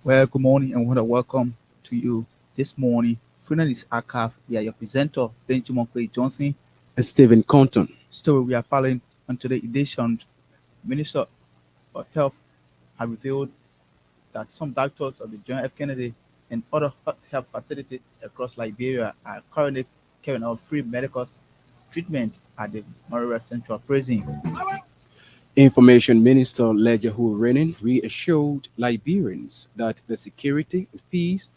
Well, good morning and want to welcome to you this morning. Freedom is Archive. We are your presenter, Benjamin Clay Johnson. Stephen Compton. Story we are following on today's edition. Minister of Health have revealed that some doctors of the John F. Kennedy and other health facilities across Liberia are currently carrying out free medical treatment at the Monrovia Central Prison. Information Minister Lejahu Renin reassured Liberians that the security and peace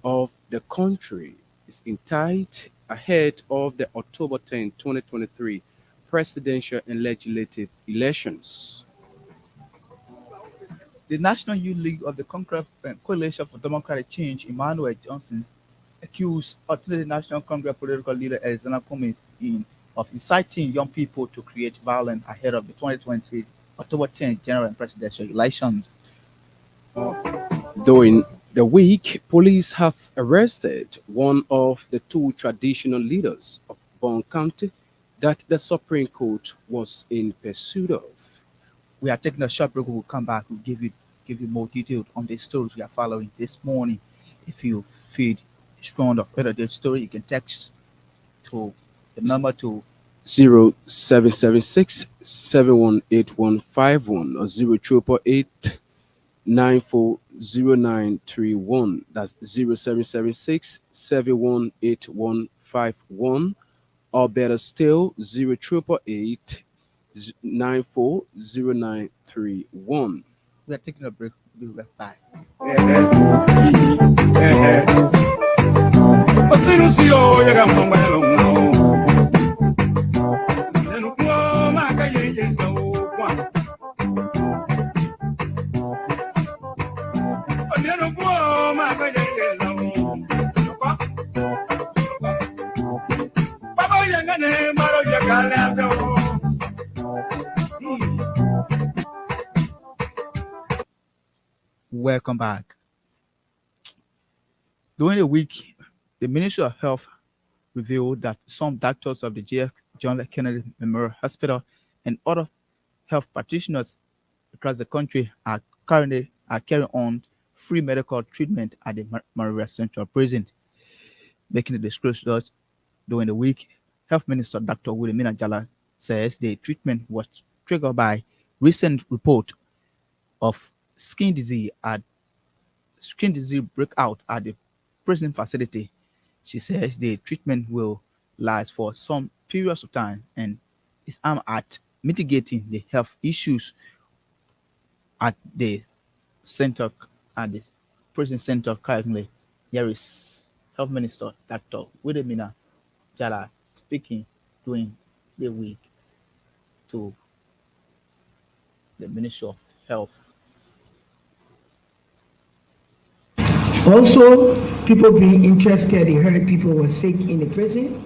of the country is intact ahead of the October 10, 2023 presidential and legislative elections. The National Youth League of the Congress Coalition for Democratic Change, Emmanuel Johnson, accused the National Congress political leader Alexander Cummings of inciting young people to create violence ahead of the 2023 October 10th general and presidential elections. During the week, police have arrested one of the two traditional leaders of Bon County that the Supreme Court was in pursuit of. We are taking a short break. We'll come back. We'll give you more details on the stories we are following this morning. If you feel strong of either the story, you can text to the number to 0776 718151 or 0888 940931. That's 0776 718151, or better still 0888 940931. We are taking a break. We'll be right back. Welcome back. During the week, the Ministry of Health revealed that some doctors of the John F. Kennedy Memorial Hospital and other health practitioners across the country are currently carrying on free medical treatment at the Monrovia Central Prison. Making the disclosure during the week, Health Minister Dr. Wilhelmina Jala says the treatment was triggered by recent report of skin disease breakout at the prison facility. She says the treatment will last for some periods of time and is aimed at mitigating the health issues at the center at the prison center currently. Here is Health Minister Dr. Wilhelmina Jala speaking during the week to the Ministry of Health. Also, people being interested, they heard people were sick in the prison.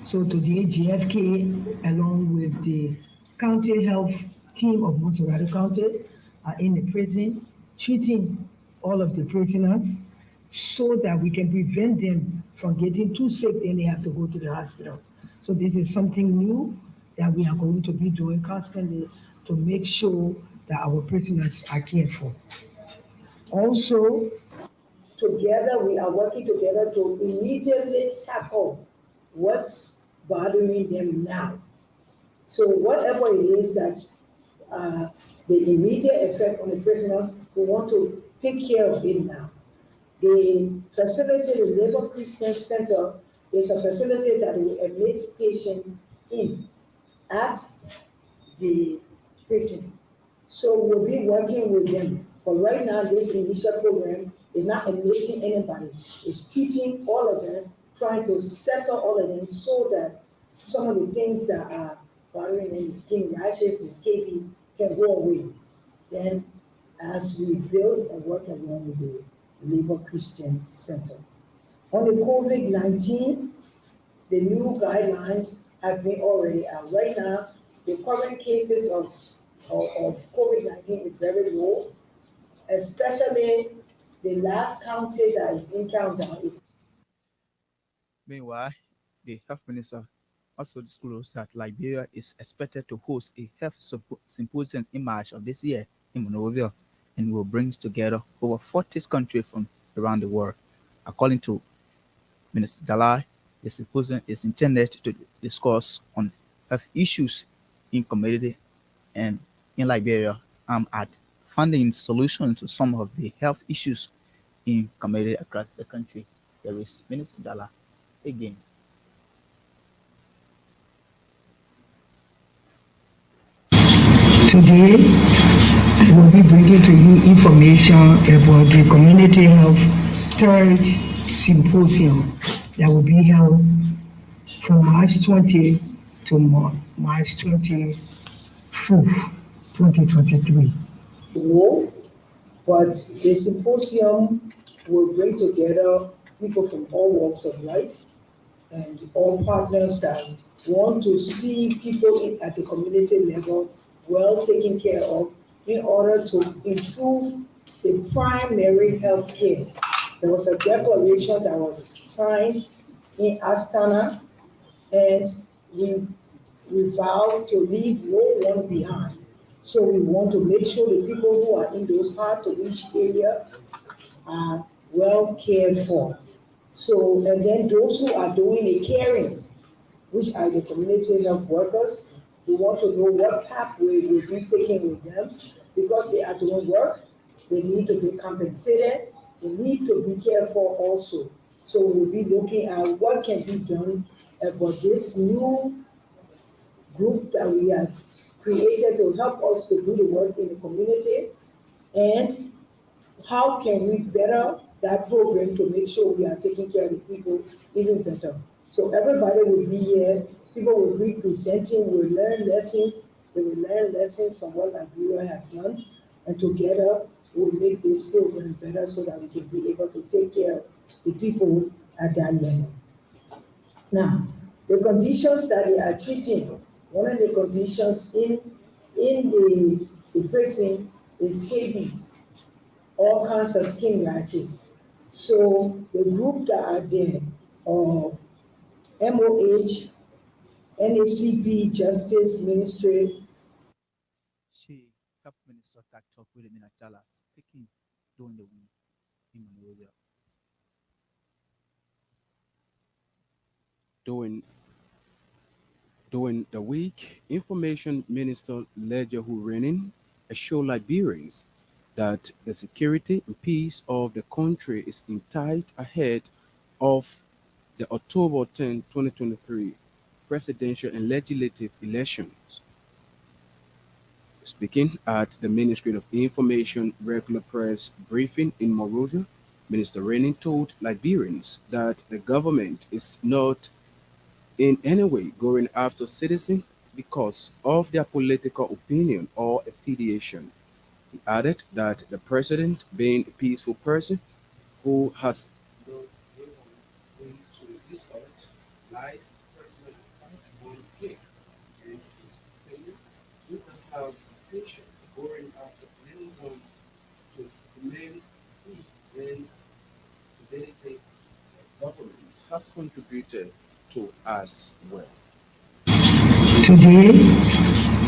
So today, GFK, along with the county health team of Monserrado County, are in the prison, treating all of the prisoners so that we can prevent them from getting too sick, then they have to go to the hospital. So this is something new that we are going to be doing constantly to make sure that our prisoners are cared for. Also, together, we are working together to immediately tackle what's bothering them now. So whatever it is that the immediate effect on the prisoners, we want to take care of it now. The facility, the Labor Christian Center, is a facility that will admit patients in at the prison. So we'll be working with them. But right now, this initial program is not admitting anybody. It's treating all of them, trying to settle all of them so that some of the things that are bothering them, the skin rashes, the scabies, can go away. Then, as we build and work along with the Labor Christian Center. On the COVID-19, the new guidelines have been already out. Right now, the current cases of COVID-19 is very low, especially the last county that is in countdown is Meanwhile, the health minister also disclosed that Liberia is expected to host a health symposium in March of this year in Monrovia and will bring together over 40 countries from around the world. According to Minister Dalai, the symposium is intended to discuss on health issues in community and in Liberia and at finding solutions to some of the health issues in community across the country. There is Minister Dalai again. Today, I will be bringing to you information about the Community Health Third Symposium that will be held from March 20 to March 24th, 2023. No, but the symposium will bring together people from all walks of life and all partners that want to see people at the community level well taken care of in order to improve the primary health care. There was a declaration that was signed in Astana, and we, we vowed to leave no one behind. So we want to make sure the people who are in those hard to reach areas are well cared for. So, and then those who are doing the caring, which are the community health workers, we want to know what pathway we'll be taking with them because they are doing work, they need to be compensated, they need to be cared for also. So we'll be looking at what can be done about this new group that we have created to help us to do the work in the community and how can we better that program to make sure we are taking care of the people even better? So everybody will be here, people will be presenting, will learn lessons, they will learn lessons from what Liberia have done, and together we'll make this program better so that we can be able to take care of the people at that level. Now, the conditions that they are treating, one of the conditions in the prison is scabies, all kinds of skin rashes. So the group that are there are MOH, NACP, Justice Ministry. She health minister that talked with Minatala speaking during the week in Monrovia. During During the week, Information Minister Ledger Renin assured Liberians that the security and peace of the country is intact ahead of the October 10, 2023 presidential and legislative elections. Speaking at the Ministry of Information regular press briefing in Monrovia, Minister Renin told Liberians that the government is not in any way going after citizens because of their political opinion or affiliation. He added that the president, being a peaceful person who has no way to insult, lies, personal attack on him and his family, do not have intention of going after anyone to demand peace and stability the government has contributed to as well. Today,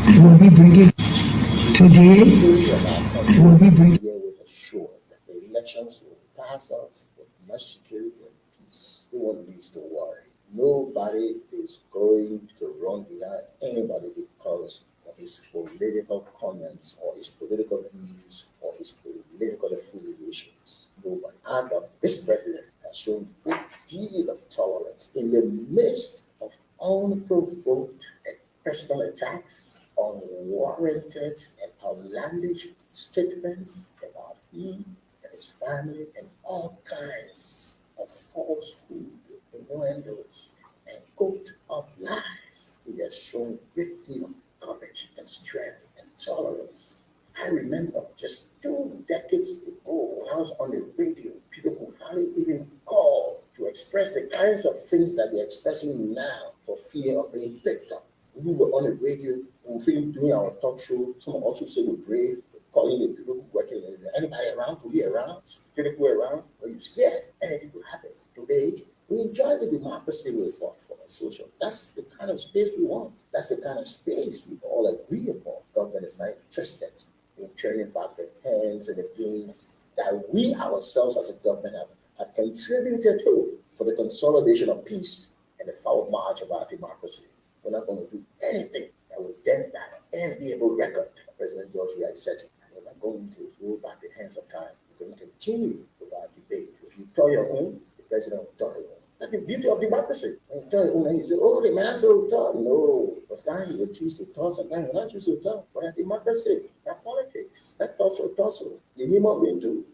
I will be bringing, The today, security of our I will country be is bringing, herewith assured that the elections will pass off with much security and peace. No one needs to worry. Nobody is going to run behind anybody because of his political comments or his political views or his political affiliations. Nobody. And this president has shown a great deal of tolerance in the midst of unprovoked and personal attacks, unwarranted and outlandish statements about him and his family, and all kinds of falsehood, innuendos, and cooked up lies. He has shown a great deal of courage and strength and tolerance. I remember just 2 decades ago when I was on the radio, people could hardly even call to express the kinds of things that they're expressing now for fear of being picked up. We were on the radio and we were doing our talk show. Someone also said we're brave, calling the people who working there. Anybody around? Could be around? Security people around? Are you scared? Anything could happen. Today, We enjoy the democracy we fought for, social. That's the kind of space we want. That's the kind of space we all agree upon. Government is not interested in turning back the hands and the gains that we ourselves as a government have contributed to for the consolidation of peace and the forward march of our democracy. We're not going to do anything that will dent that enviable record that President George Weah is setting. And we're not going to hold back the hands of time. We're going to continue with our debate. If you toy your own, the president will toy your own. That's the beauty of democracy. When you toy your own, and you say, oh, the man will talk. No. Sometimes he will choose to talk, sometimes he will not choose to talk. But in democracy, that politics, that tussle, the human being too.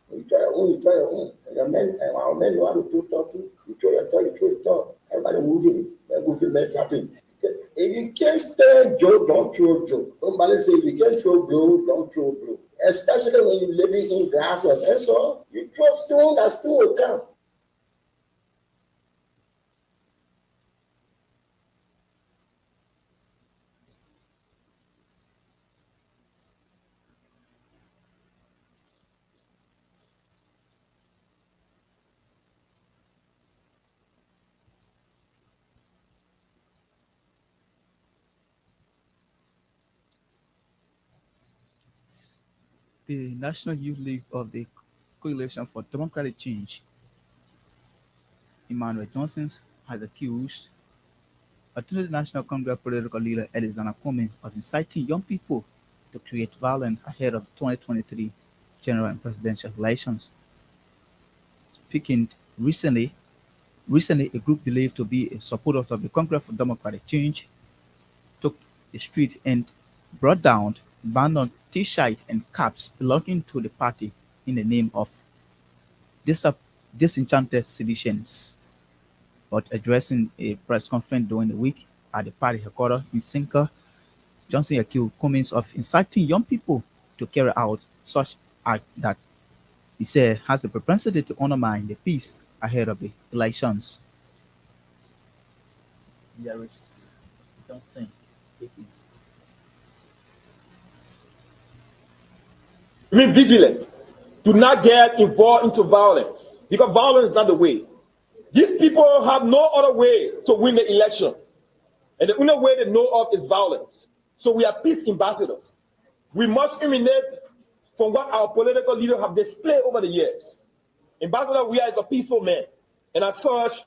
When you try your own, you try your own. And your men, and our men know how to talk too. You throw your thought, you throw your thought. Everybody moving, men clapping. If you can't stand joke, don't throw joke. Somebody say if you can't throw blow, don't throw blow. Especially when you're living in glasses. And so you throw stone, that stone will come. The National Youth League of the Coalition for Democratic Change, Emmanuel Johnson, has accused alternative National Congress political leader Alexander Cummings of inciting young people to create violence ahead of 2023 general and presidential elections. Speaking recently, a group believed to be a supporter of the Congress for Democratic Change took the street and brought down abandoned T-shirts and caps belonging to the party in the name of dis- disenchanted seditions. But addressing a press conference during the week at the party headquarters in Sinka, Johnson accused Cummings of inciting young people to carry out such act that he said has a propensity to undermine the peace ahead of the elections. There is Johnson speaking. Remain vigilant. Do not get involved into violence because violence is not the way. These people have no other way to win the election. And the only way they know of is violence. So we are peace ambassadors. We must emanate from what our political leaders have displayed over the years. Ambassador Weah is a peaceful man. And as such,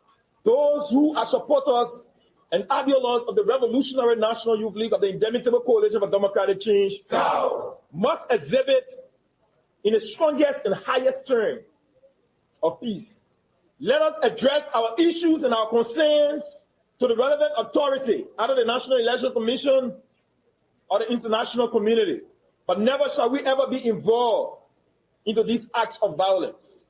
those who are supporters and adherents of the Revolutionary National Youth League of the Indomitable Coalition for Democratic Change must exhibit in the strongest and highest term of peace. Let us address our issues and our concerns to the relevant authority, either the National Election Commission or the international community. But never shall we ever be involved into these acts of violence.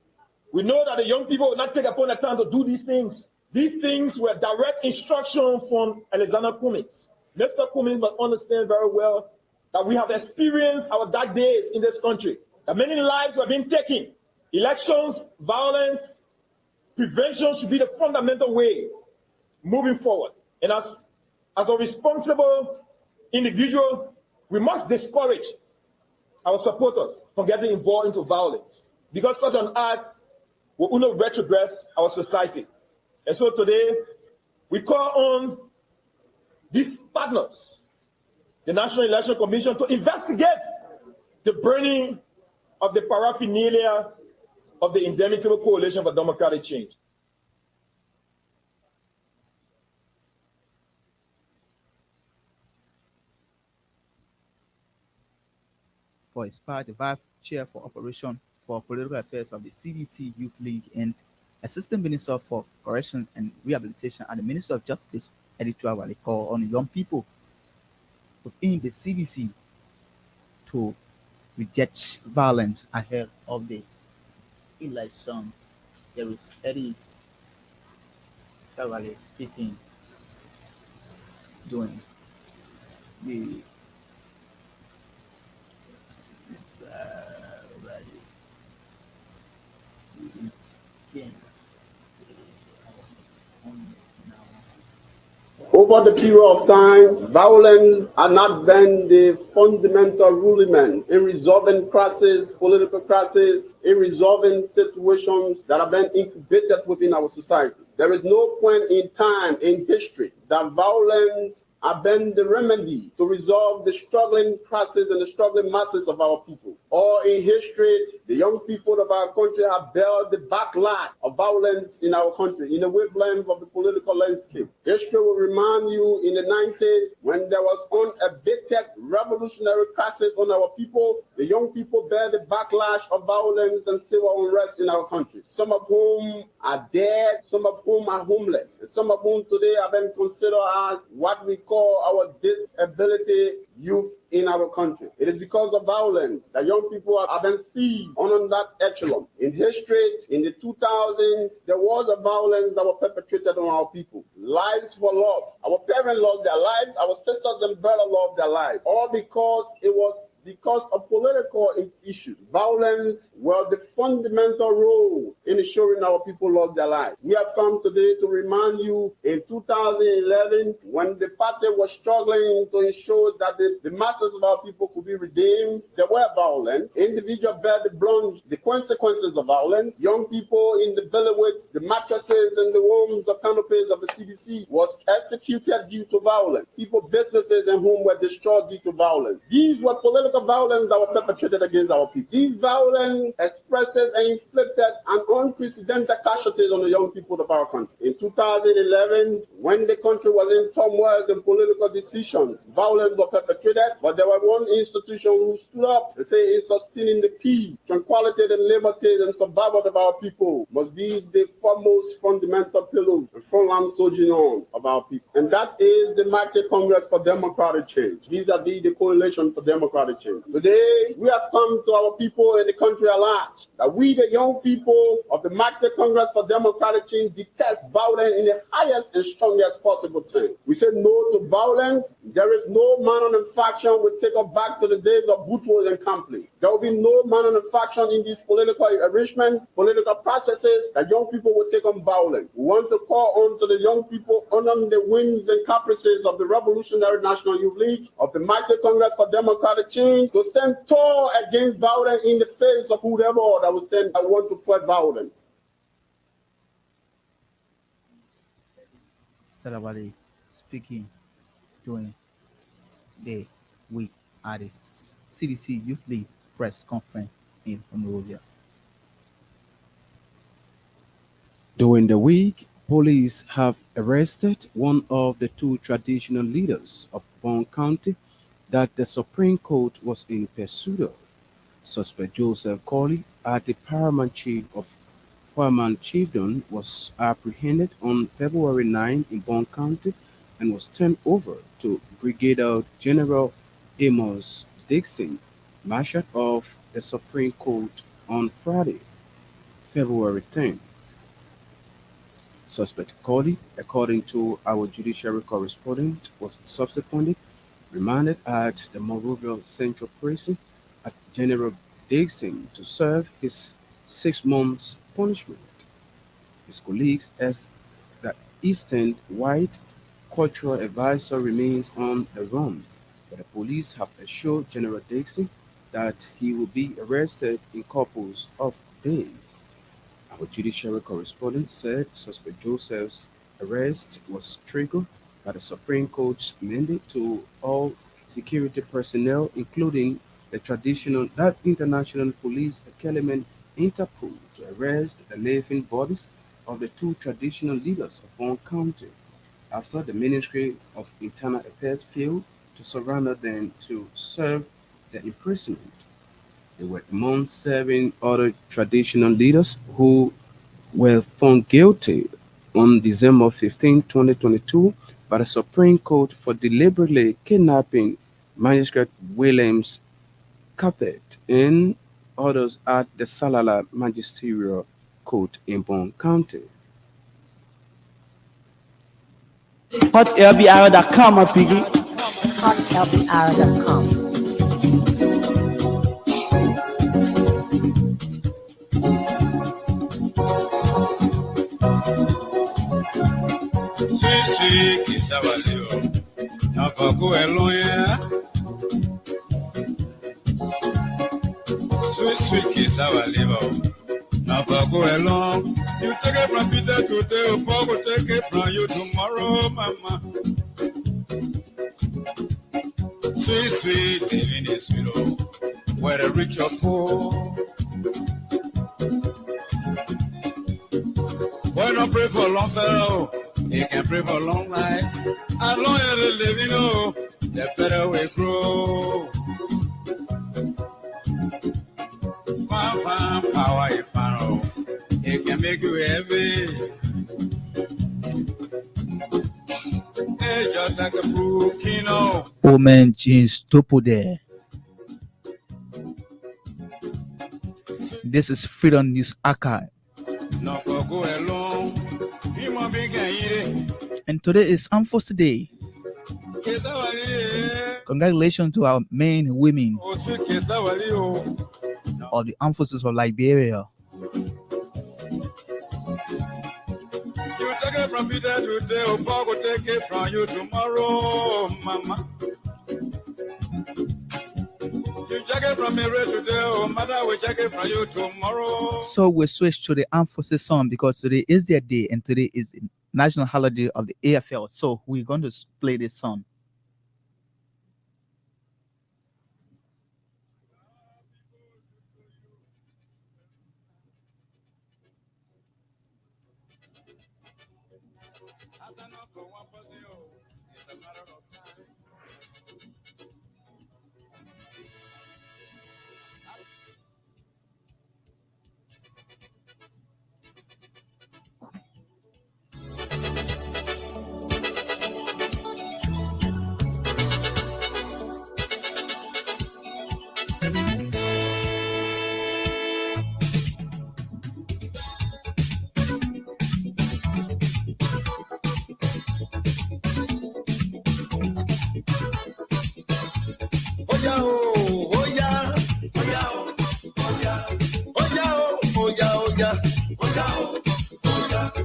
We know that the young people will not take upon the time to do these things. These things were direct instruction from Alexander Cummings. Mr. Cummings must understand very well that we have experienced our dark days in this country, that many lives were being taken. Elections, violence, prevention should be the fundamental way moving forward. And as a responsible individual, we must discourage our supporters from getting involved into violence because such an act will only retrogress our society. And so today, we call on these partners, the National Election Commission, to investigate the burning of the paraphernalia of the Indomitable Coalition for Democratic Change. For his part, the Vice Chair for Operation for Political Affairs of the CDC Youth League and Assistant Minister for Correction and Rehabilitation at the Ministry of Justice, Editor Wale, call on young people within the CDC to reject violence ahead of the election. There is Eddie Wale speaking during the rally. Again, Over the period of time, violence has not been the fundamental ruling in resolving crises, political crises, in resolving situations that have been incubated within our society. There is no point in time in history that violence have been the remedy to resolve the struggling classes and the struggling masses of our people. Or in history, the young people of our country have bared the backlash of violence in our country, in the wavelength of the political landscape. History will remind you in the 90s when there was unabated revolutionary crisis on our people, the young people bear the backlash of violence and civil unrest in our country. Some of whom are dead, some of whom are homeless, and some of whom today have been considered as what we call our disability youth in our country. It is because of violence that young people have been seized on that echelon. In history, in the 2000s, there was a violence that was perpetrated on our people. Lives were lost. Our parents lost their lives. Our sisters and brothers lost their lives. All because it was because of political issues. Violence was the fundamental role in ensuring our people lost their lives. We have come today to remind you in 2011, when the party was struggling to ensure that the masses of our people could be redeemed, they were violent. Individuals bear the consequences of violence. Young people in the billywoods, the mattresses and the homes of canopies of the CDC was executed due to violence. People, businesses and homes were destroyed due to violence. These were political violence that were perpetrated against our people. These violence expresses and inflicted an unprecedented casualties on the young people of our country. In 2011, when the country was in turmoil and political decisions, violence was perpetrated, but there was one institution who stood up and said in sustaining the peace, tranquility, and liberty and survival of our people must be the foremost fundamental pillar and frontline sojourn of our people. And that is the Mighty Congress for Democratic Change. Vis-a-vis the Coalition for Democratic Change. Today, we have come to our people in the country at large that we, the young people of the Mighty Congress for Democratic Change, detest violence in the highest and strongest possible terms. We say no to violence. There is no manner of faction will take us back to the days of Boutros and Company. There will be no manner of faction in these political arrangements, political processes that young people will take on violence. We want to call on to the young people under the whims and caprices of the Revolutionary National Youth League, of the Mighty Congress for Democratic Change, to stand tall against violence in the face of whoever that will stand and want to fight violence. Talabali speaking during the week at the CDC Youth League press conference in Monrovia. During the week, police have arrested one of the two traditional leaders of Bond County that the Supreme Court was in pursuit of. Suspect Joseph Colley, at the paramount chief of Foreman Chiefdom, was apprehended on February 9 in Bond County and was turned over to Brigadier General Amos Dixon, Marshal of the Supreme Court, on Friday, February 10. Suspect Colley, according to our judiciary correspondent, was subsequently remanded at the Monrovia Central Prison at General Dixon to serve his 6 months punishment. His colleagues as the Eastern White Cultural Advisor remains on the run, but the police have assured General Dixon that he will be arrested in couples of days. Our judiciary correspondent said suspect Joseph's arrest was triggered by the Supreme Court's mandate to all security personnel, including that international police element Interpol, to arrest the living bodies of the two traditional leaders of one county after the Ministry of Internal Affairs failed to surrender them to serve the imprisonment. They were among 7 other traditional leaders who were found guilty on December 15, 2022, by the Supreme Court for deliberately kidnapping Magistrate Williams Capet and others at the Salala Magisterial Court in Bond County. hotlbr.com, my piggy. hotlbr.com. Sweet kiss our little. Now for go along, yeah. Sweet kiss our little. Now for go along. You take it from Peter today, Paul will take it from you tomorrow, mama. Sweet, sweet, living is sweet, oh, whether rich or poor. Why not pray for long fellow? You can pray for long life. As long as you live, you know, the better we grow. Power if I know. It can make you heavy. It's just like a brook, you know. Omen Jeans Topo there. This is Freedom News Archive. No go along. Human being can eat it. And today is Armed Forces Day. Congratulations to our men and women of the Armed Forces of Liberia. You take it from Peter today, Paul will take it from you tomorrow, mama. You check it from me today, mother will check it from you tomorrow. So we switch to the Armed Forces song because today is their day and today is the national holiday of the AFL. So we're going to play this song.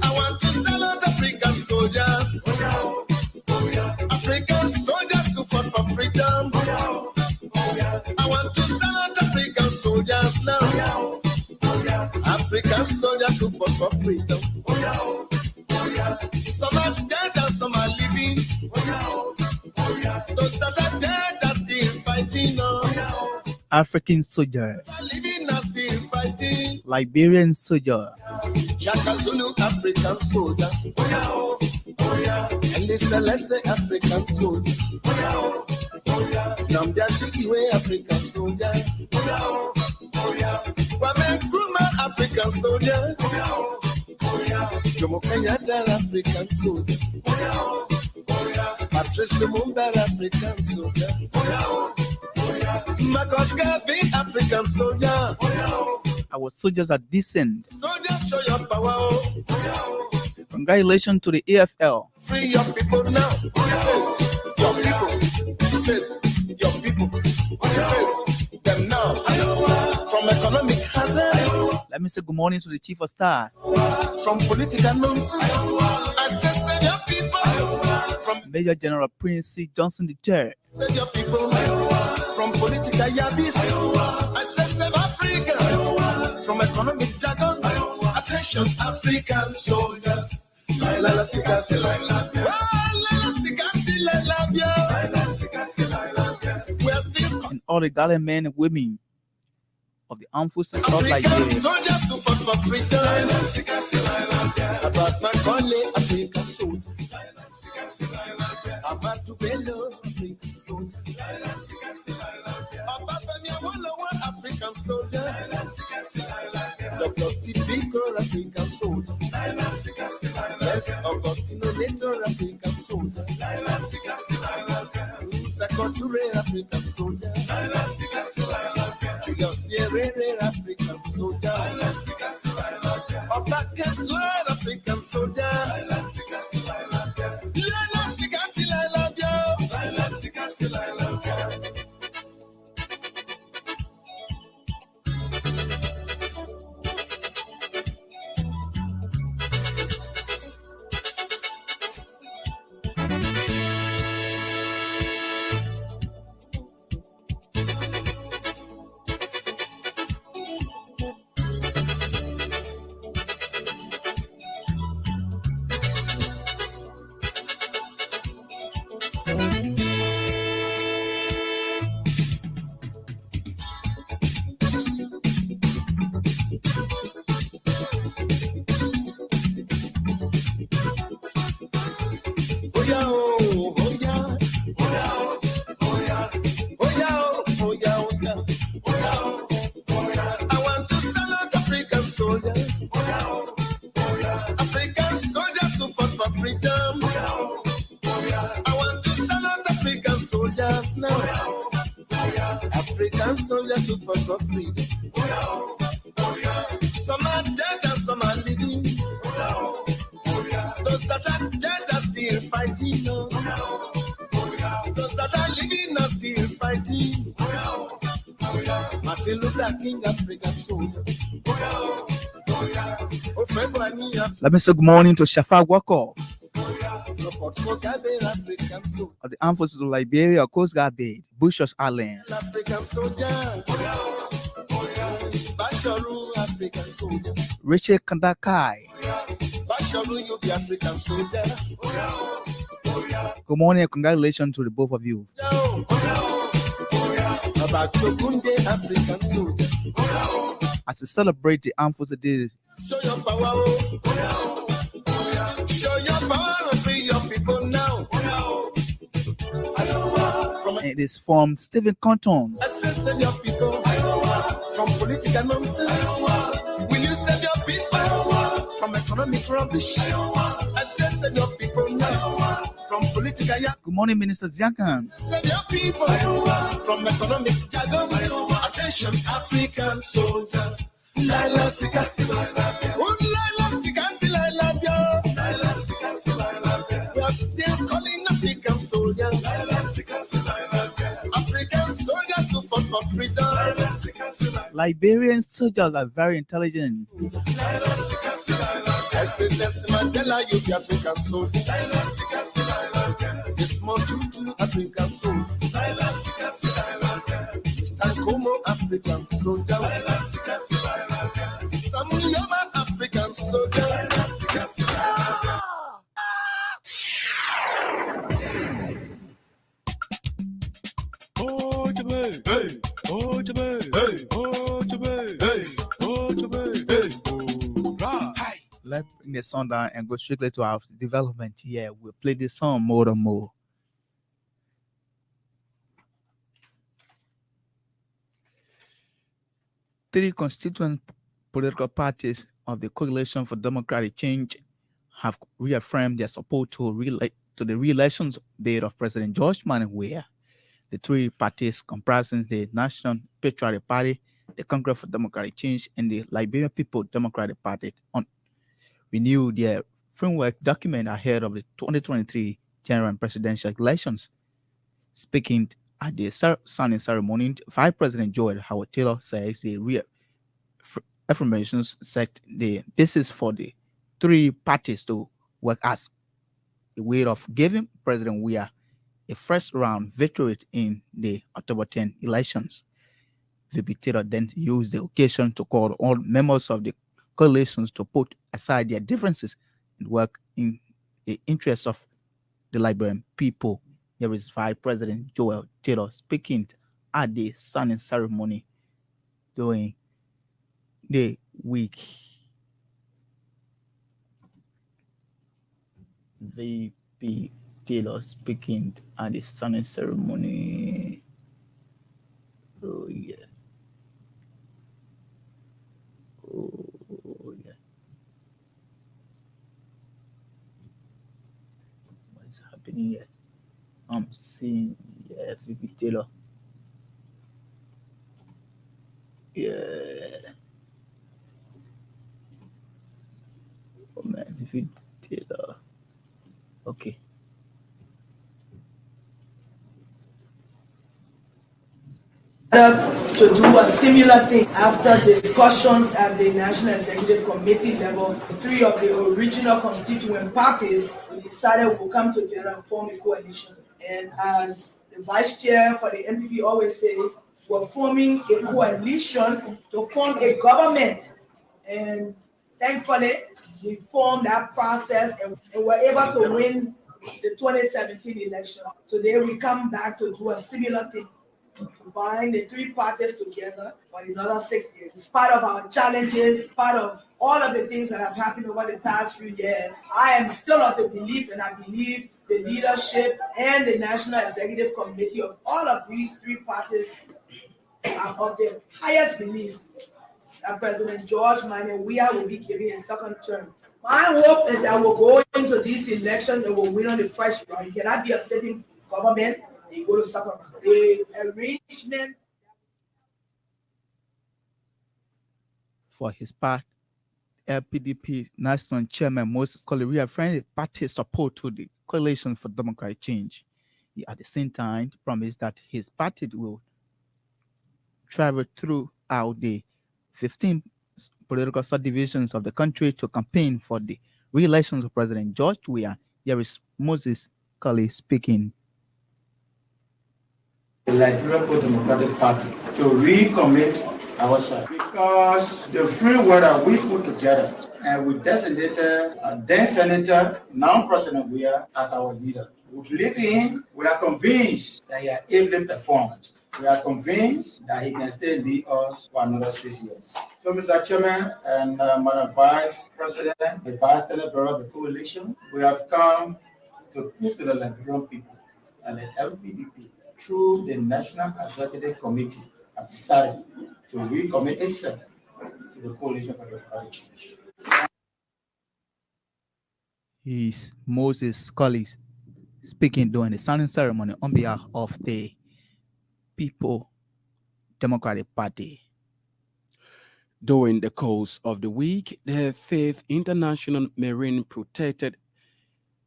I want to salute African soldiers. African soldiers who fought for freedom. I want to salute African soldiers now. African soldiers who fought for freedom. Some are dead and some are living. Those that are dead are still fighting on. African soldier, Living are still fighting. Liberian soldier, Chaka Zulu African soldier. Elisa Lesse African soldier. Namdia Sikiwe African soldier. Kwame Nkrumah African soldier. Jomo Kenyatta African soldier. Patrice Lumumba African soldier. Marcus Garvey African soldier. our soldiers are decent. Soldiers show your power. Oh. Congratulations to the AFL. Free your people now. Save your people. Save your people. Save them now. From economic hazards. Let me say good morning to the Chief of Staff. From political nonsense. I say save your people. From Major General Prince C. Johnson III. save your people. From political yabis. I say save Africa. From economic jargon. Attention, African soldiers. Laila sikasi laila bia. Laila sikasi laila bia. Laila sikasi laila bia. We are still And all the gallant men and women of the armed forces of African Liberia. soldiers who fought for freedom. Laila sikasi laila bia. About my calling, African soldiers. Laila sikasi laila bia. About to bellow, African soldiers. Laila sikasi laila bia. About Femi Awolowo, African soldiers. Laila sikasi laila bia. Dr. Steve Biko, African soldiers. Laila sikasi laila bia. Yes, Augustino Later, African soldiers. Laila sikasi laila bia. Second African soldiers. Laila sikasi laila bia. Julius Nyerere, African soldier. Laila sikasi laila bia. Obakeswed, African soldier. Laila sikasi laila bia. Laila sikasi laila bia. Laila sikasi laila bia. freedom. I want to salute African soldiers now. African soldiers who fought for freedom. Some are dead and some are living. Those that are dead are still fighting. No. Those that are living are still fighting. Martin Luther King, African soldier. Let me say good morning to Shafa Wako African soldier. of the Armed Forces of Liberia, Coast Guard Base, Bushers Island. African soldier. Basharu, African soldier. Rachel Kandakai. Basharu, you be African soldier. Good morning and congratulations to the both of you. About Tokunde, African soldier. As we celebrate the Armed Forces Day, Show your power, oh. Show your power and free your people now. From and it is from Stephen Compton. assist your people from political nonsense. Will you save your people from economic rubbish? Assist your people now from political Good morning, Minister Ziakan. save your people from economic jargon. Attention, African soldiers. Laila Sikasi Laila. Laila Sikasi Laila. Laila Sikasi Laila. We are still calling African soldiers. Laila Sikasi Laila. African soldiers who fought for freedom. Laila Sikasi Laila. Liberian soldiers are very intelligent. Laila Sikasi Laila. I said, Nelson Mandela, you be African soldier. Laila Sikasi Laila. This Motutu, African soldier. Laila Sikasi Laila. Mr. Nkomo, African soldier. Laila Sikasi Laila. Some Yoma, African soldier. Laila Sikasi Laila. Oh, Jabay, hey, oh, Jabay, hey, oh, Jabay, hey, oh, Jabay, hey, oh, right. Let's bring the song down and go strictly to our development here. We'll play this song more and more. Three constituent political parties of the Coalition for Democratic Change have reaffirmed their support to the re-election bid of President George Weah. The three parties comprising the National Patriotic Party, the Congress for Democratic Change, and the Liberian People Democratic Party renewed their framework document ahead of the 2023 general and presidential elections. Speaking at the signing ceremony, Vice President Joel Howard Taylor says the reaffirmations set the basis for the three parties to work as a way of giving President Weah a first-round victory in the October 10 elections. VP Taylor then used the occasion to call all members of the coalitions to put aside their differences and work in the interests of the Liberian people. Here is Vice President Joel Taylor speaking at the signing ceremony during the week. VP Taylor speaking at the signing ceremony. Oh yeah. Oh yeah. What is happening here? I'm seeing VP Taylor. Yeah. Oh man, VP Taylor. Okay. To do a similar thing after discussions at the National Executive Committee level. Three of the original constituent parties decided we'll come together and form a coalition. And as the vice chair for the NPP always says, we're forming a coalition to form a government. And thankfully, we formed that process and were able to win the 2017 election. Today, we come back to do a similar thing. Combine the three parties together for another 6 years. It's part of our challenges, part of all of the things that have happened over the past few years. I am still of the belief, and I believe the leadership and the National Executive Committee of all of these three parties are of the highest belief that President George Weah will be given a second term. My hope is that we'll go into this election and we'll win on the first round. You cannot be a sitting government and you go to supplement. The arrangement. For his part, LPDP National Chairman Moses Colley reaffirmed the party's support to the Coalition for Democratic Change. He at the same time promised that his party will travel throughout the 15 political subdivisions of the country to campaign for the re-election of President George Weah. Here is Moses Colley speaking. The Liberian Democratic Party to recommit ourselves because the framework that we put together and we designated then Senator, now President Weah as our leader. We believe in him. We are convinced that he is able to perform. We are convinced that he can still lead us for another 6 years. So, Mr. Chairman and Madam Vice President, the Vice Director of the coalition, we have come to prove to the Liberian people and the LPDP through the National Executive Committee have decided to recommit itself to the Coalition for Democratic Change. He's Moses Colley speaking during the signing ceremony on behalf of the People Democratic Party. During the course of the week, the Fifth International Marine Protected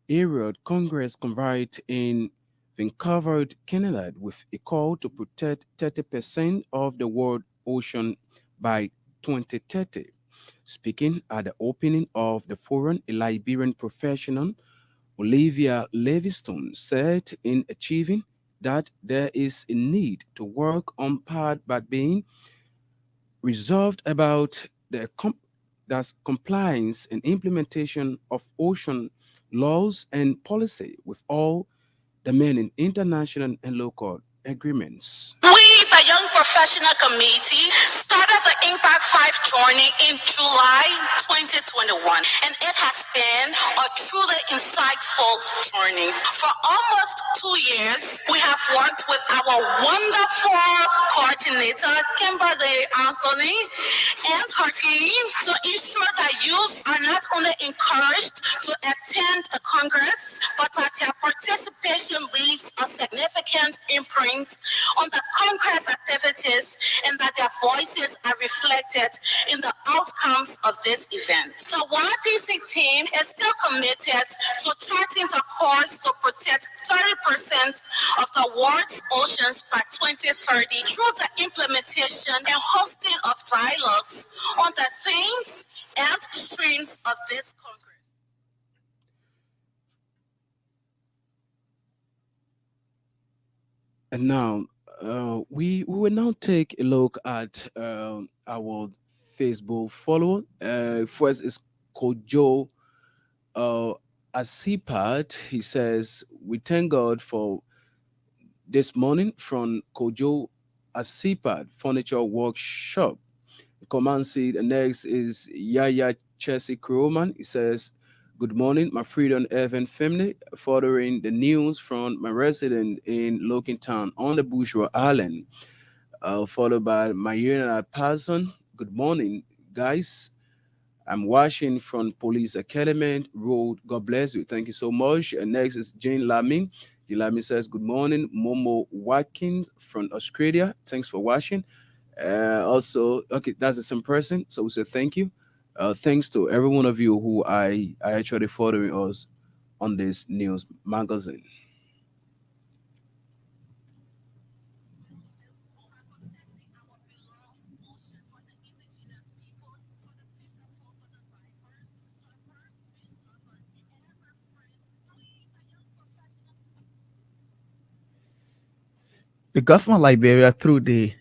Area Congress convened in Vancouver, Canada, with a call to protect 30% of the world ocean by 2030. Speaking at the opening of the forum, a Liberian professional, Olivia Livingstone, said in achieving that there is a need to work on part but being resolved about that's compliance and implementation of ocean laws and policy with all the men international and local agreements. We, the Young Professional Committee, started the Impact 5 journey in July 2021, and it has been a truly insightful journey. For almost 2 years, we have worked with our wonderful coordinator, Kimberly Anthony, and her team to ensure that youths are not only encouraged to attend a Congress, but that their participation leaves a significant imprint on the Congress activities and that their voices are reflected in the outcomes of this event. The YPC team is still committed to charting the course to protect 30% of the world's oceans by 2030 through the implementation and hosting of dialogues on the themes and streams of this Congress. And now we will now take a look at our Facebook follower. First is Kojo Asipad. He says, "We thank God for this morning from Kojo Asipad Furniture Workshop." Command seed. The next is Yaya Chelsea Kroman. He says, "Good morning, my Freedom Evan family. Following the news from my resident in Lokintown on the Bourgeois Island, followed by Mayuna Parson. Good morning, guys. I'm watching from Police Academy Road. God bless you. Thank you so much." And next is Jane Laming. Jane Laming says, "Good morning, Momo Watkins from Australia. Thanks for watching." Also, okay, that's the same person. So we say thank you. Thanks to every one of you who I actually following us on this news magazine. The government of Liberia, through the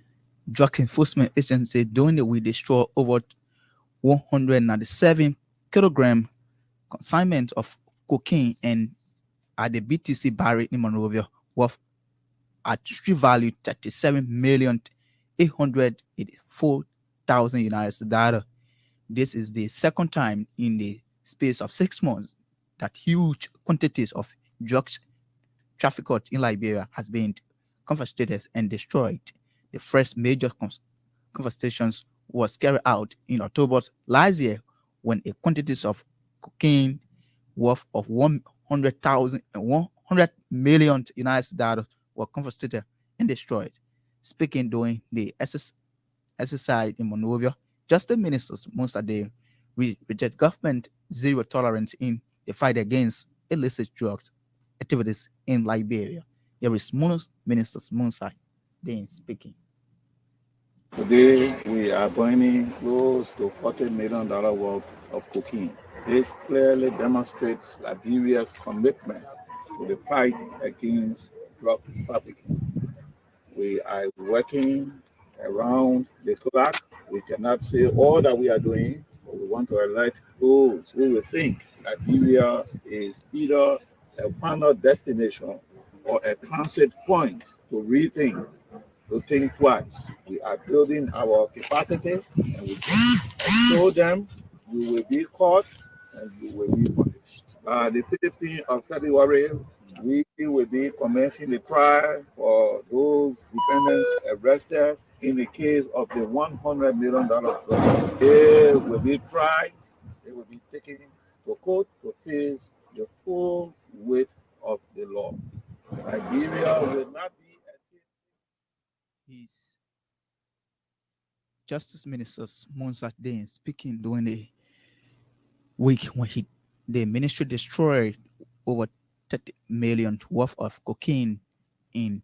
Drug Enforcement Agency, doing it, we destroy over 197 kilogram consignment of cocaine and at the BTC Barry in Monrovia, worth at street value 37,884,000 United States dollar. This is the second time in the space of 6 months that huge quantities of drugs trafficked in Liberia has been confiscated and destroyed. The first major confiscations was carried out in October last year when a quantities of cocaine worth of 100,000 and 100 million United dollars were confiscated and destroyed. Speaking during the exercise in Monrovia, Justice Minister Musa Day reject government zero tolerance in the fight against illicit drugs activities in Liberia. There is Minister Musa Day speaking. Today, we are burning close to $40 million worth of cocaine. This clearly demonstrates Liberia's commitment to the fight against drug trafficking. We are working around the clock. We cannot say all that we are doing, but we want to alert those who will think Liberia is either a final destination or a transit point to rethink, to think twice. We are building our capacity and we show them you will be caught and you will be punished. The 15th of February, we will be commencing the trial for those defendants arrested in the case of the $100 million fraud. They will be tried, they will be taken to court to face the full weight of the law. Nigeria will not be His Justice Minister Musa Day speaking during the week when the ministry destroyed over 30 million worth of cocaine in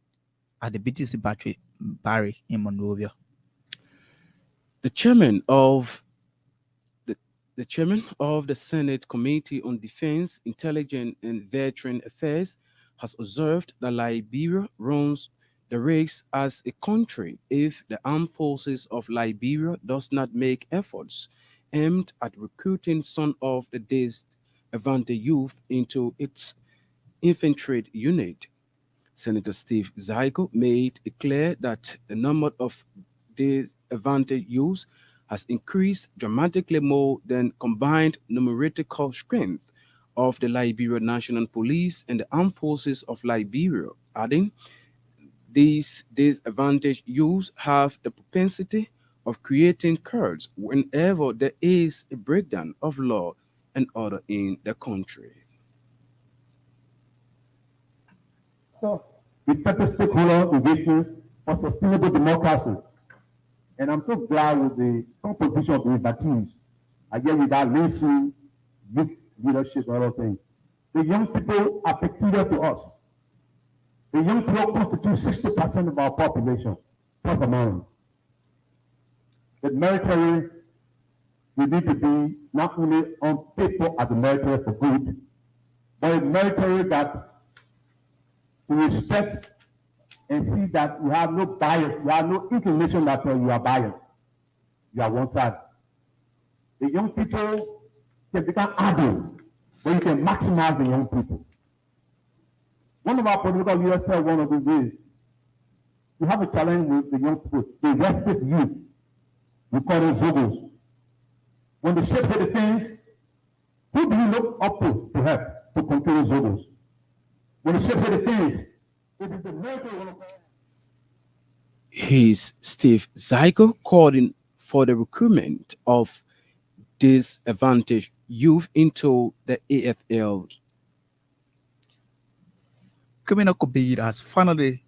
at the BTC battery barrel in Monrovia. The chairman of the chairman of the Senate Committee on Defense, Intelligence, and Veteran Affairs has observed that Liberia runs the race as a country if the armed forces of Liberia does not make efforts aimed at recruiting some of the disadvantaged youth into its infantry unit. Senator Steve Zygo made it clear that the number of disadvantaged youths has increased dramatically more than combined numerical strength of the Liberia National Police and the armed forces of Liberia, adding, these disadvantaged youths have the propensity of creating chaos whenever there is a breakdown of law and order in the country. So, the better stakeholder engagement for sustainable democracy. And I'm so glad with the composition of the teams. Again, with that leadership, youth leadership, and other things. The young people are peculiar to us. The young people constitute 60% of our population, plus or minus. The military, we need to be not only on paper as the military for good, but a military that we respect and see that you have no bias, you have no inclination that you are biased. You are one side. The young people can become adult, but you can maximize the young people. One of our political leaders said one of the ways, we have a challenge with the young people, the restive youth. We call them Zogos. When the ship hit the things, who do you look up to help to control the Zogos? When the ship hit the things, it is the military. He's Steve Zygo calling for the recruitment of disadvantaged youth into the AFL. Criminal Kobir has finally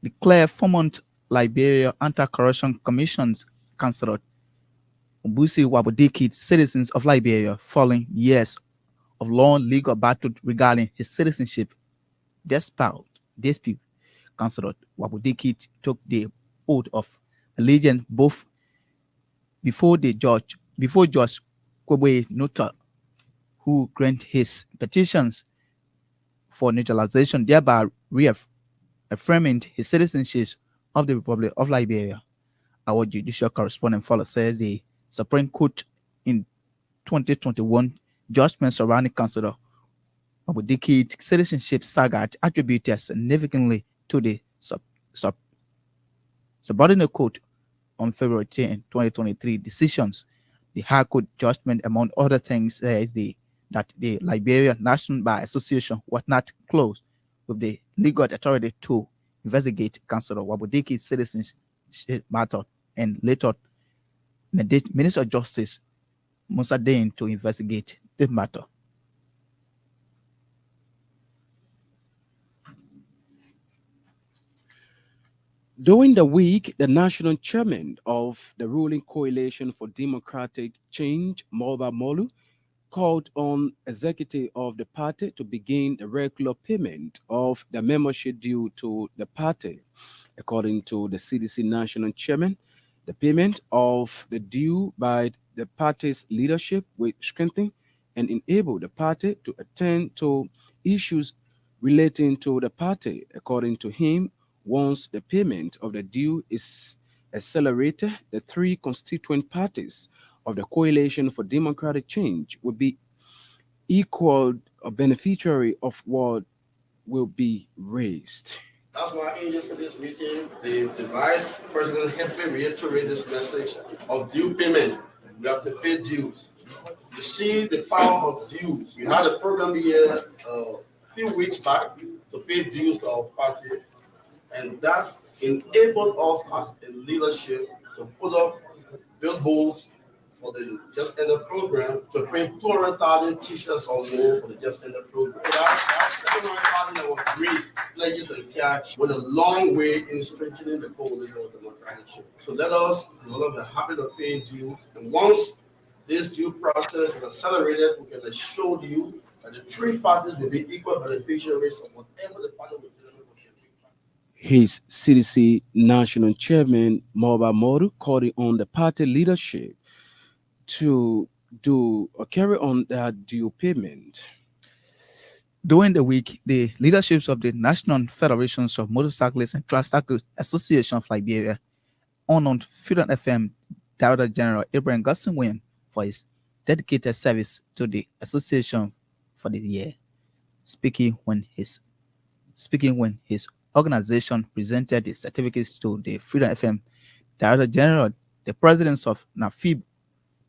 declared former Liberia Anti-Corruption Commission's Councillor Obusi Wabodiki citizens of Liberia following years of long legal battle regarding his citizenship dispute. Councillor Wabodiki took the oath of allegiance both before Judge Kwebe Nota, who granted his petitions for naturalization, thereby reaffirming his citizenship of the Republic of Liberia. Our judicial correspondent follow says the Supreme Court in 2021 judgment surrounding Councillor Wabodiki's citizenship saga attributed significantly to the subordinate court on February 10, 2023 decisions. The High Court judgment, among other things, says that the Liberia National Bar Association was not closed with the legal authority to investigate Councillor Wabodiki's citizenship matter, and later Minister of Justice Mossadegh to investigate the matter. During the week, the national chairman of the ruling Coalition for Democratic Change, Moba Molu, called on executive of the party to begin the regular payment of the membership due to the party. According to the CDC national chairman, the payment of the due by the party's leadership will strengthen and enable the party to attend to issues relating to the party. According to him, once the payment of the due is accelerated, the three constituent parties of the Coalition for Democratic Change will be equal beneficiary of what will be raised. That's why in yesterday's meeting, the vice president helped me reiterate this message of due payment. We have to pay dues. You see the power of dues. We had a program here a few weeks back to pay dues to our party, and that enabled us as a leadership to put up billboards for the Just Ended program to print 200,000 t-shirts or more for the Just Ended program. That's 700,000 that was raised, pledges and cash went a long way in strengthening the coalition of democratic change. So let us develop the habit of paying dues. And once this due process is accelerated, we can assure you that the three parties will be equal beneficiaries of whatever the party will deliver. His CDC national chairman, Moba Moru, called on the party leadership to do or carry on their due payment. During the week, the leaderships of the National Federations of Motorcyclists and Tricycle Association of Liberia honored Freedom FM Director General Abraham Gosling for his dedicated service to the association for the year. Speaking when his organization presented the certificates to the Freedom FM Director General, the president of NAFIB,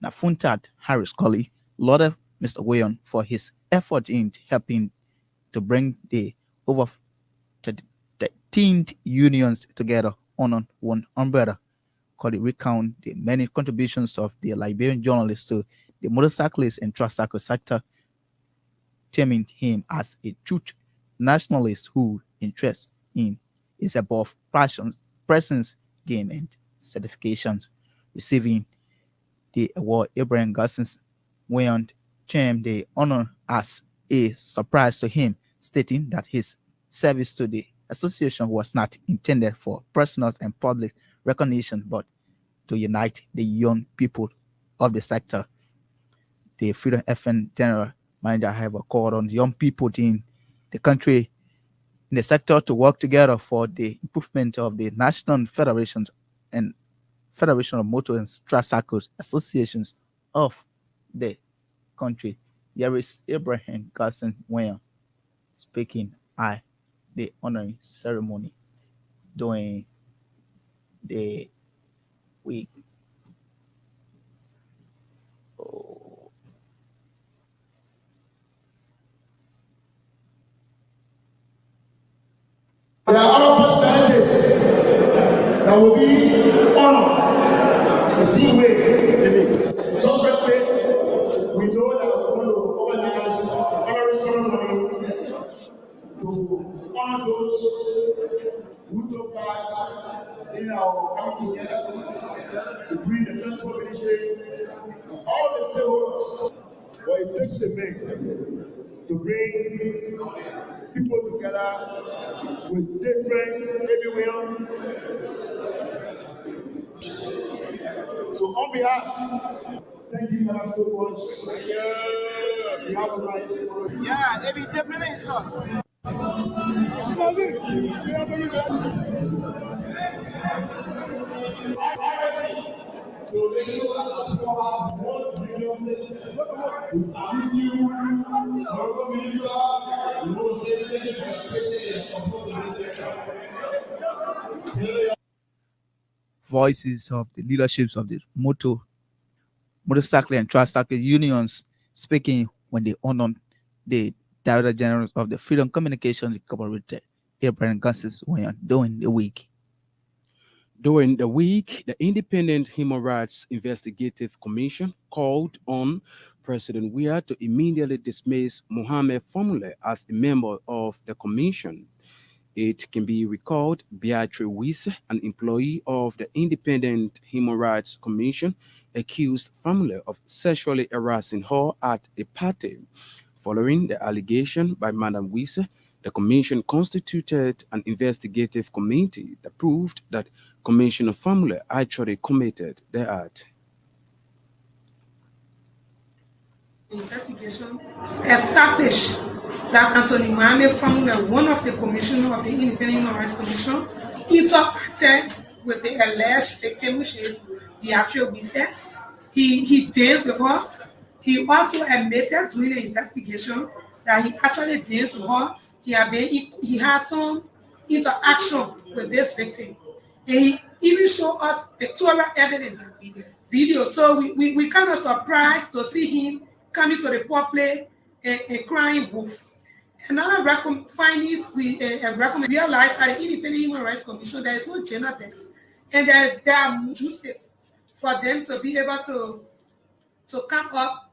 Nafuntad Harris Colley, lauded Mr. Wayon for his effort in helping to bring the over 13 unions together under one umbrella. Colley recount the many contributions of the Liberian journalists to the motorcyclist and tricycle sector, terming him as a true nationalist whose interest in is above passions, presence, game, and certifications. Receiving the award, Abraham Gossens went termed the honor as a surprise to him, stating that his service to the association was not intended for personal and public recognition, but to unite the young people of the sector. The Freedom FN General Manager have called on young people in the country in the sector to work together for the improvement of the national federations and Federation of Motor and Tricycles Associations of the country. Here is Abraham Garson Wayne speaking at the honoring ceremony during the week. Oh. There are other personalities that will be honored the same way. Subsequently, we know that we're going to organize honorary ceremony to honor those who took part in our coming together to bring the festival ministry and all the stakeholders. But it takes a man to bring people together with different everywhere. So on behalf, thank you guys so much. You have a right. Yeah, every 10 minutes, sir. To make sure that people have more unions. We salute you, Honorable Minister. We want to say thank you for your patience and support in this sector. Voices of the leaderships of the motorcycle and tricycle unions speaking when they honored the Director General of the Freedom Communications Incorporated, Abraham Gus's Wayon, during the week. During the week, the Independent Human Rights Investigative Commission called on President Weah to immediately dismiss Mohamed Formule as a member of the commission. It can be recalled Beatrice Wisse, an employee of the Independent Human Rights Commission, accused Formule of sexually harassing her at a party. Following the allegation by Madam Wisse, the Commission constituted an investigative committee that proved that Commissioner Formula actually committed the act. Investigation established that Anthony Mohamed Formula, one of the commissioners of the Independent Human Rights Commission, interacted with the alleged victim, which is Beatrice Wisse. He danced with her. He also admitted during the investigation that he actually danced with her. He had some interaction with this victim. And he even showed us pictorial evidence video. So we kind of surprised to see him coming to the public and crying wolf. Another findings we realized at the Independent Human Rights Commission there is no gender death, and that they are conducive for them to be able to come up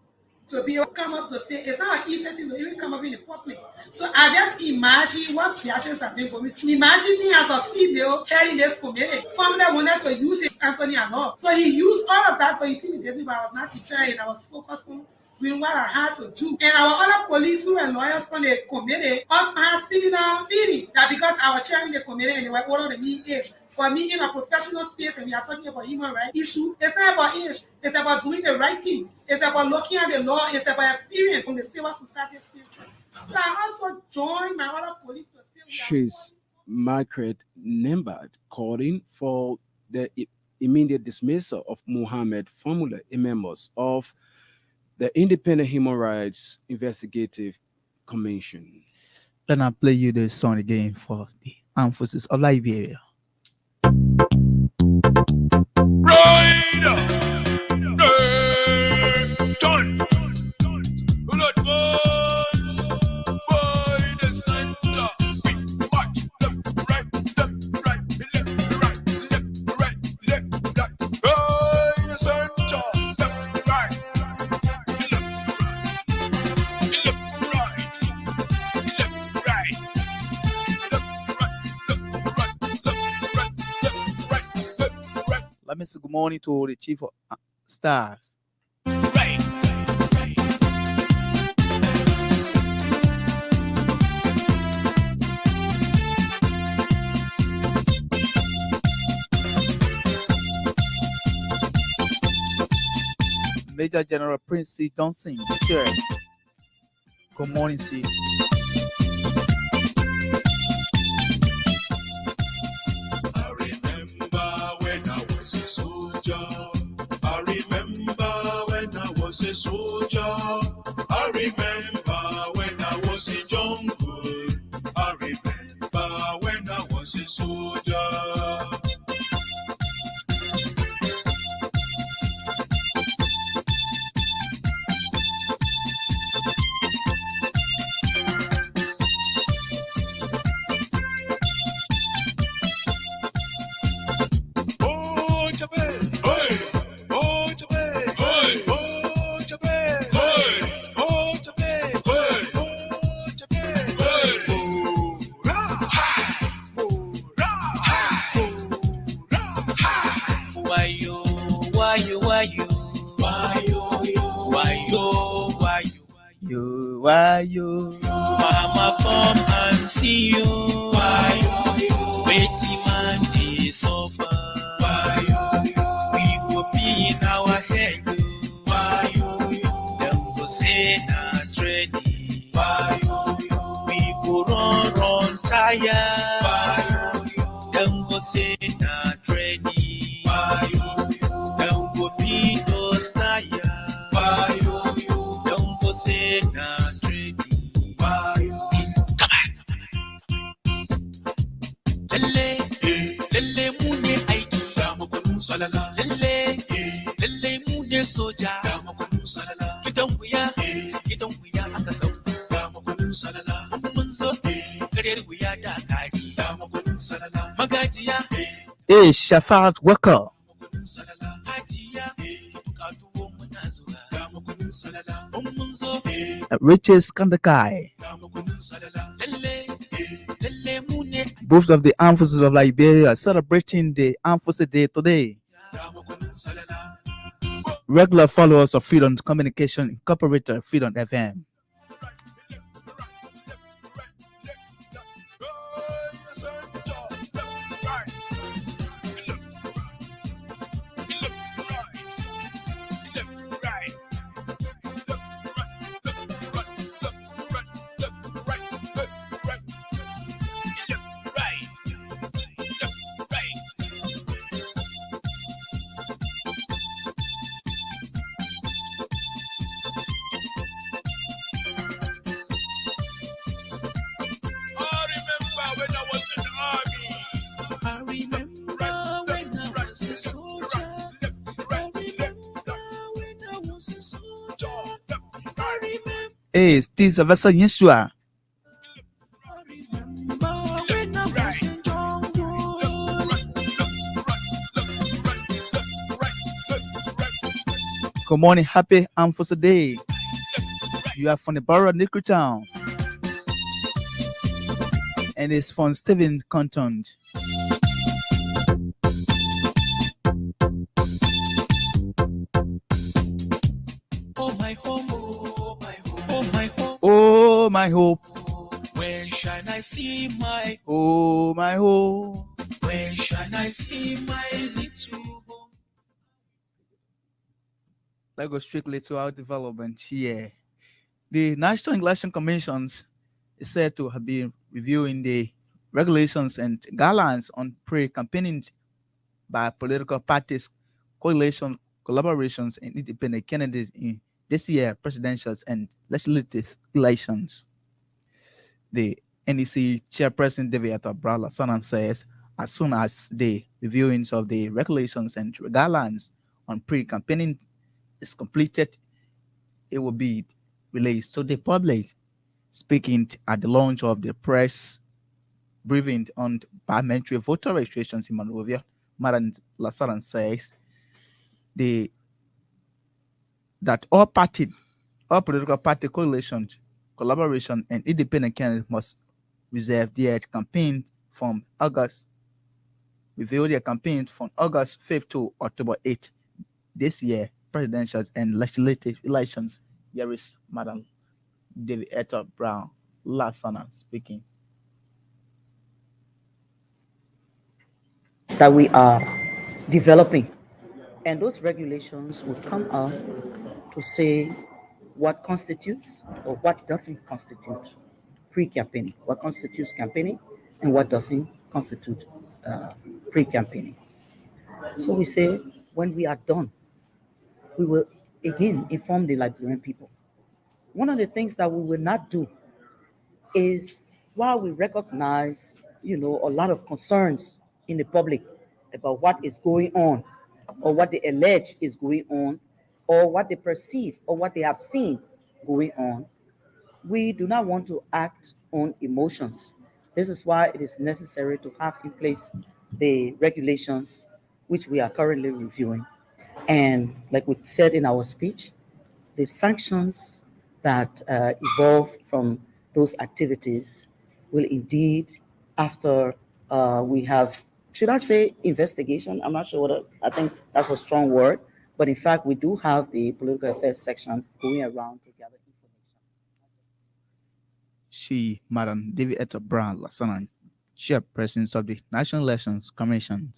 to say it's not an easy thing to even come up in the public. So I just imagine what Beatrice have been going through. Imagine me as a female heading this committee. Family wanted to use it Anthony and all. So he used all of that to intimidate me, but I was not deterred. I was focused on doing what I had to do. And our other colleagues who were lawyers on the committee also had similar feeling that because I was chairing the committee and they were older than me age. For me, in a professional space, and we are talking about human rights issue, it's not about age. It's about doing the right thing. It's about looking at the law. It's about experience from the civil society experience. So I also joined my other colleagues to say She's Margaret Nembad calling for the immediate dismissal of Mohamed Formula, a member of the Independent Human Rights Investigative Commission. Then I play you the song again for the Armed Forces of Liberia. Done. Blood boys by the center. We march left, right, left, right, left, right, left, right. By the center. Left, right, Let me say good morning to the chief of staff. Major General Prince C. Johnson, Chair. Good morning, C. A soldier. I remember when I was a soldier. I remember when I was a jungle. I remember when I was a soldier. Why you? Mama, come and see you. Why you? Waiting man, they suffer. Why you? We will be in our head. Why you? Them go say not ready. Why you? We go run tire. Why you? Them go say not ready. Why you? Them go beat us tire. Why you? Them go say not. Salala, lele mune soja, gidan wuya aka sauko, salala, mun zo, karyar wuya da kari, magajiya, A Shafat Walker, Riches Kandakai. Both of the armed forces of Liberia are celebrating the Armed Forces Day today. Regular followers of Freedom Communication Incorporated, Freedom FM. Hey, Steve Sylvester Yeshua. Good morning, happy Armed Forces Day. You are from the borough of Nickel Town. And it's from Stephen Conton. Oh my home, oh my home, oh my home. Oh my hope. When shall I see my Oh my hope. when shall I see my little home? Let's go strictly to our development here. The National Election Commissions is said to have been reviewing the regulations and guidelines on pre-campaigning by political parties, coalition collaborations, and independent candidates in this year presidential and legislative elections. The NEC chairperson David Brown Sanan says as soon as the reviewings of the regulations and guidelines on pre-campaigning is completed, it will be released to the public. Speaking at the launch of the press briefing on parliamentary voter registrations in Monrovia, Madam Lasaran says the that all political party coalitions, collaboration, and independent candidates must reserve their campaign from August, reveal their campaign from August 5th to October 8th this year, presidential and legislative elections. Here is Madam David Etta Brown Lasana speaking. That we are developing. And those regulations would come out to say what constitutes or what doesn't constitute pre-campaigning, what constitutes campaigning and what doesn't constitute pre-campaigning. So we say when we are done, we will again inform the Liberian people. One of the things that we will not do is while we recognize, a lot of concerns in the public about what is going on or what they allege is going on or what they perceive or what they have seen going on, we do not want to act on emotions. This is why it is necessary to have in place the regulations which we are currently reviewing. And like we said in our speech, the sanctions that evolve from those activities will indeed, after we have, should I say investigation? I'm not sure I think that's a strong word, but in fact, we do have the political affairs section going around to gather information. She, Madam David Etta Brown Lasana, chairperson of the National Elections Commission.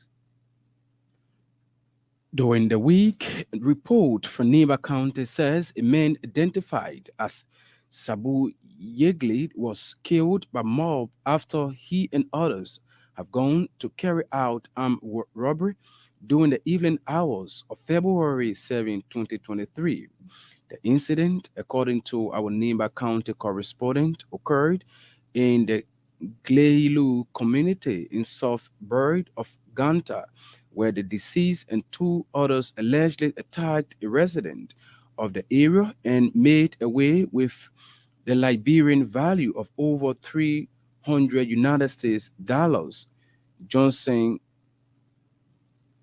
During the week, a report from Neighbor County says a man identified as Sabu Yegley was killed by mob after he and others have gone to carry out armed robbery during the evening hours of February 7, 2023. The incident, according to our Neighbor County correspondent, occurred in the Gleilu community in South Bird of Ganta, where the deceased and two others allegedly attacked a resident of the area and made away with the Liberian value of over 300 United States dollars. Johnson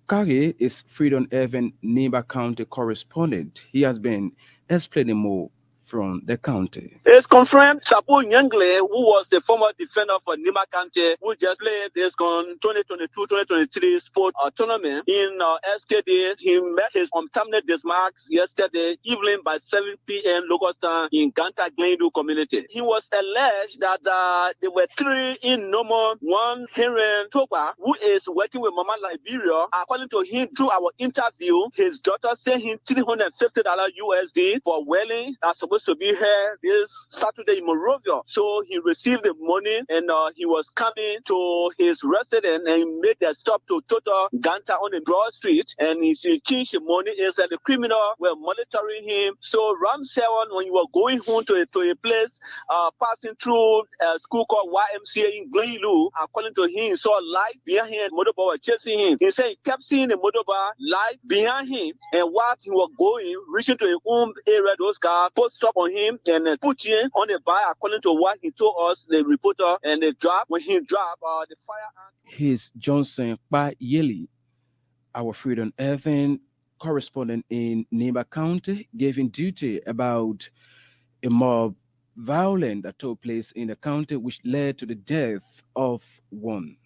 Kage is Freedom Evan Nimba County correspondent. He has been explaining more from the county. It's confirmed Sabu Nyangle, who was the former defender for Nima County, who just played this 2022-2023 sport tournament in SKD. He met his unterminated dismarks yesterday evening by 7 p.m. local time in Ganta Glendu community. He was alleged that there were three in Nomo, one Henry Toba, who is working with Mama Liberia. According to him, through our interview, his daughter sent him $350 USD for welling that's supposed to be here this Saturday in Morovia. So he received the money and he was coming to his residence and he made a stop to Total Ganta on the Broad Street and he changed the money. Is that the criminal were monitoring him. So Ram 7, when you were going home to a place, passing through a school called YMCA in Glenlu, according to him, he saw light behind him, motorbike was chasing him. He said he kept seeing the motorbike light behind him and while he was going, reaching to his own area, those cars put stop on him and put him on the bike according to what he told us, the reporter, and they dropped. When he dropped, the fire. His Johnson Ba Yeli, our Freedom Evan correspondent in Nimba County, gave him duty about a mob violence that took place in the county, which led to the death of one.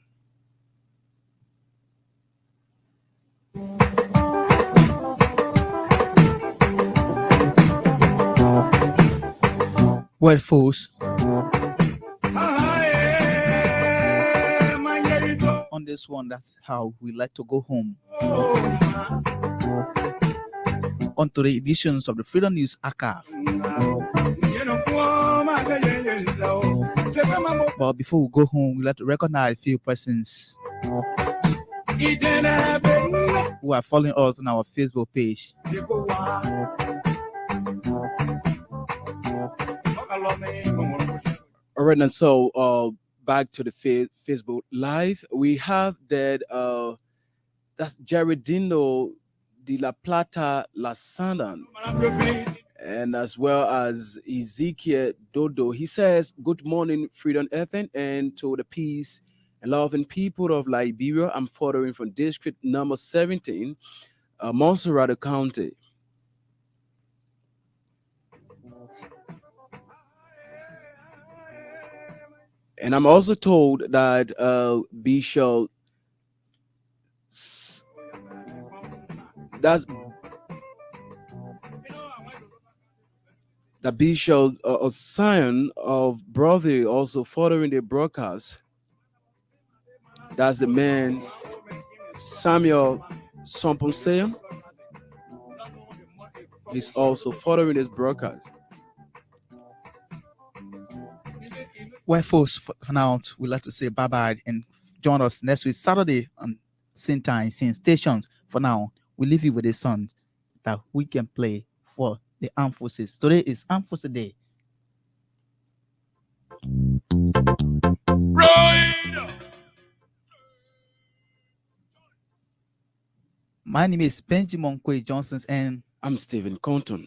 Well, folks, on this one, that's how we like to go home. On to the editions of the Freedom News Archive. But before we go home, we like to recognize a few persons who are following us on our Facebook page. All right, and so back to the Facebook Live. We have that that's Jaredino de la Plata La Sandan, and as well as Ezekiel Dodo. He says, "Good morning, Freedom Ethan, and to the peace and loving people of Liberia. I'm following from District Number 17, Montserrat County." And I'm also told that Bishop, that's the Bishop of Zion of Brother also following the broadcast. That's the man Samuel Somponsea. He's also following this broadcast. Well, folks, for now, we'd like to say bye-bye and join us next week, Saturday, on same time, same stations. For now, we leave you with a song that we can play for the Armed Forces. Today is Armed Forces Day. My name is Benjamin Quay Johnson, and I'm Stephen Compton.